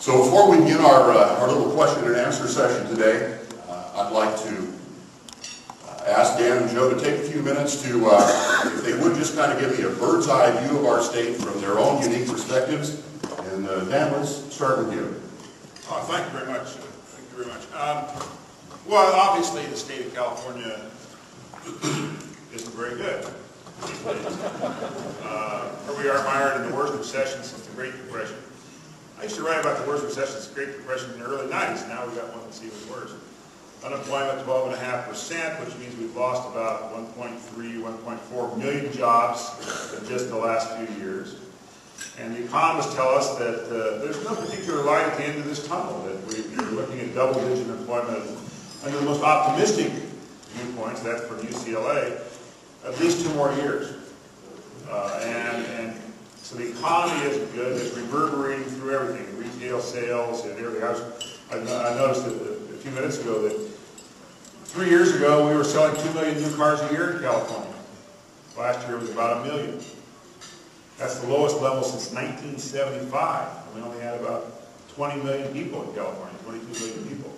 So before we begin our little question and answer session today, I'd like to ask Dan and Joe to take a few minutes to, if they would just kind of give me a bird's eye view of our state from their own unique perspectives. And Dan, let's start with you. Oh, thank you very much. Thank you very much. Well, obviously the state of California isn't very good these days. Here we are mired in the worst recession since the Great Depression. I used to write about the worst recession since the Great Depression in the early 90s. Now we've got one that's even worse. Unemployment 12.5%, which means we've lost about 1.3, 1.4 million jobs in just the last few years. And the economists tell us that there's no particular light at the end of this tunnel, that we're looking at double-digit employment under the most optimistic viewpoints, that's from UCLA, at least 2 more years. And so the economy isn't good. It's reverberating through everything, retail sales and everything. I noticed that a few minutes ago that 3 years ago we were selling 2 million new cars a year in California. Last year it was about 1 million. That's the lowest level since 1975. We only had about 20 million people in California, 22 million people.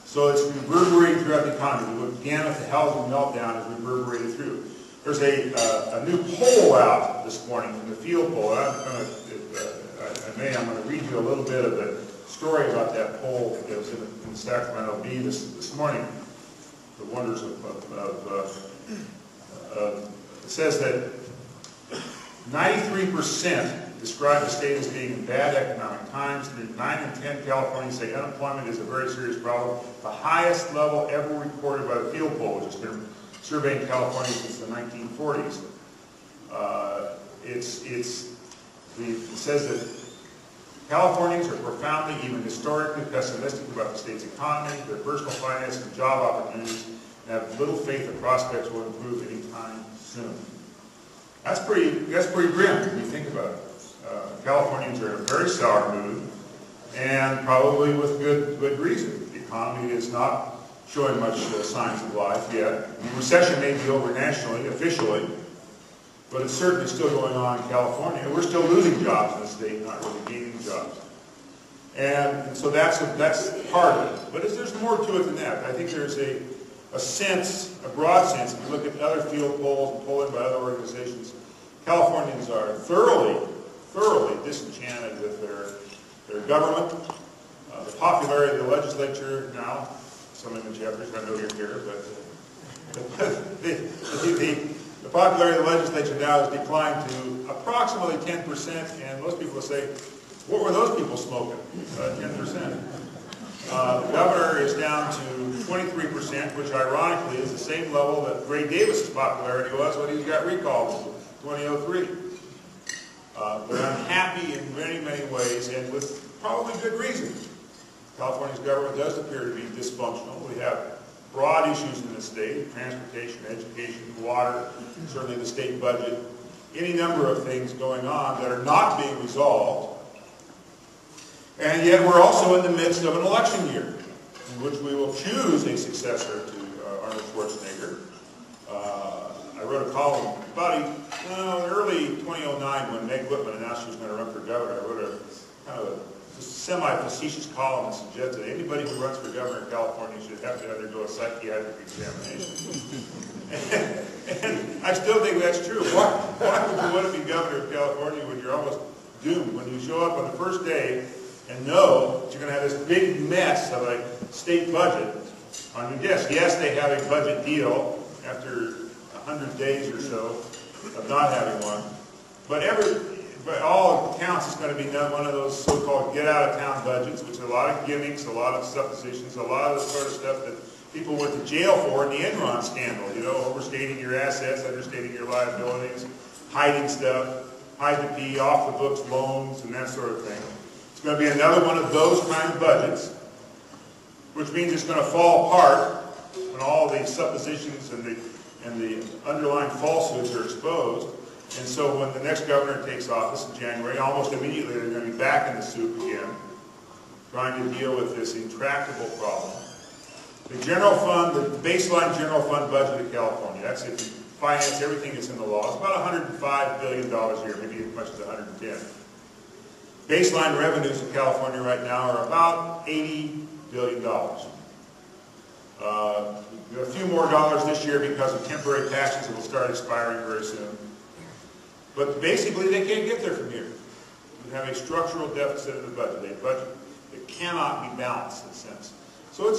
So it's reverberating throughout the economy. What began with the housing meltdown is reverberated through. There's a new poll out this morning from the field poll. I'm going to read you a little bit of the story about that poll that was in the Sacramento Bee this morning. The wonders it says that 93% describe the state as being in bad economic times. 9 in 10 Californians say unemployment is a very serious problem. The highest level ever recorded by the field poll, which has been surveying California since the 1940s. It says that Californians are profoundly, even historically pessimistic about the state's economy, their personal finance and job opportunities, and have little faith that prospects will improve anytime soon. That's pretty grim when you think about it. Californians are in a very sour mood, and probably with good reason. The economy is not showing much signs of life yet. The recession may be over nationally, officially, but it's certainly still going on in California. We're still losing jobs in the state, not really gaining jobs. And so that's part of it. But there's more to it than that. I think there's a broad sense, if you look at other field polls and polling by other organizations, Californians are thoroughly disenchanted with their government. The popularity of the legislature now, some of the chapters, I know you're here, but the popularity of the legislature now has declined to approximately 10%, and most people will say, what were those people smoking? 10%. The governor is down to 23%, which ironically is the same level that Gray Davis's popularity was when he got recalled in 2003. They're unhappy in many, many ways, and with probably good reason. California's government does appear to be dysfunctional. We have broad issues in the state: transportation, education, water, certainly the state budget, any number of things going on that are not being resolved. And yet we're also in the midst of an election year in which we will choose a successor to Arnold Schwarzenegger. I wrote a column about early 2009 when Meg Whitman announced she was going to run for governor. I wrote a kind of a semi-facetious column that suggested that anybody who runs for governor in California should have to undergo a psychiatric examination. And I still think that's true. Why would you want to be governor of California when you're almost doomed? When you show up on the first day and know that you're going to have this big mess of a state budget on your desk. Yes, they have a budget deal after 100 days or so of not having one, but by all accounts it's going to be one of those so-called get-out-of-town budgets, which are a lot of gimmicks, a lot of suppositions, a lot of the sort of stuff that people went to jail for in the Enron scandal, overstating your assets, understating your liabilities, hiding stuff, hide-to-pee, off-the-books loans, and that sort of thing. It's going to be another one of those kind of budgets, which means it's going to fall apart when all the suppositions and the underlying falsehoods are exposed. And so when the next governor takes office in January, almost immediately they're going to be back in the soup again, trying to deal with this intractable problem. The general fund, the baseline general fund budget of California, that's if you finance everything that's in the law, it's about $105 billion a year, maybe as much as $110. baseline revenues in California right now are about $80 billion. A few more dollars this year because of temporary taxes that will start expiring very soon. But basically, they can't get there from here. We have a structural deficit in the budget, a budget that cannot be balanced in a sense. So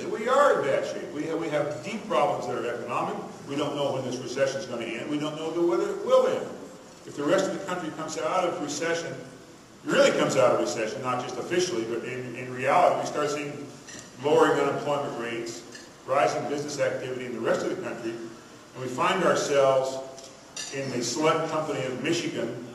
we are in bad shape. We have deep problems that are economic. We don't know when this recession is going to end. We don't know whether it will end. If the rest of the country comes out of recession, really comes out of recession, not just officially, but in reality, we start seeing lowering unemployment rates, rising business activity in the rest of the country, and we find ourselves in the select company of Michigan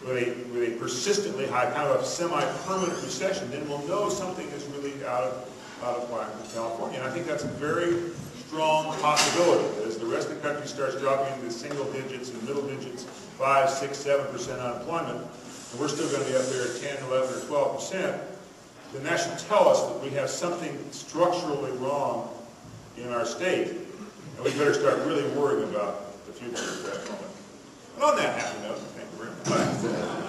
with a persistently high, kind of a semi-permanent recession, then we'll know something is really out of whack in California. And I think that's a very strong possibility. As the rest of the country starts dropping into single digits and middle digits, 5, 6, 7% unemployment, and we're still going to be up there at 10, 11, or 12%, then that should tell us that we have something structurally wrong in our state, and we better start really worrying about the future at that moment. And on that happy note, thank you very much.